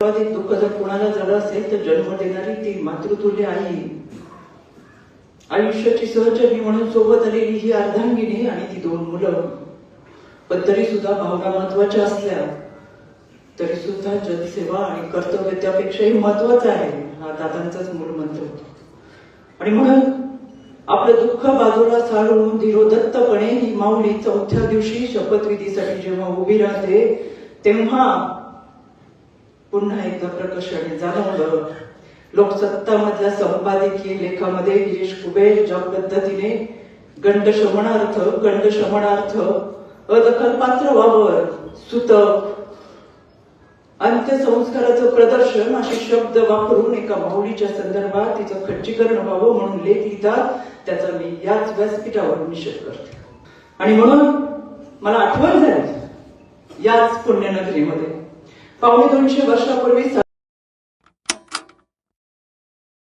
सर्वाधिक दुःख जर कोणाला झालं असेल तर जन्म देणारी ती मातृतुल्य आई, आयुष्याची सहचरी म्हणून सोबत आलेली ही अर्धांगिनी आणि ती 2 मुलं. पण तरी सुद्धा भावना महत्वाच्या असल्या तरी सुद्धा जनसेवा आणि कर्तव्य त्यापेक्षाही महत्वाचं आहे, हा दादांचाच मूळ मंत्र होता. आणि म्हणून आपलं दुःख बाजूला सारून धीरोदत्तपणे ही माऊली 4थ्या दिवशी शपथविधीसाठी जेव्हा उभी राहते तेव्हा पुन्हा एकदा प्रकर्षाने जाणवलं. लोकसत्तामधल्या संपादकीय लेखामध्ये गिरीश कुबेर ज्या पद्धतीने गंडशमनार्थ अदखलपात्र वावर, सूतक, अंत्यसंस्काराचं प्रदर्शन असे शब्द वापरून एका माऊलीच्या संदर्भात तिचं खच्चीकरण व्हावं म्हणून लेख लिहितात. त्याचा मी याच व्यासपीठावर निषेध करते. आणि म्हणून मला आठवण झाली याच पुण्यनगरीमध्ये 250 वर्षापूर्वी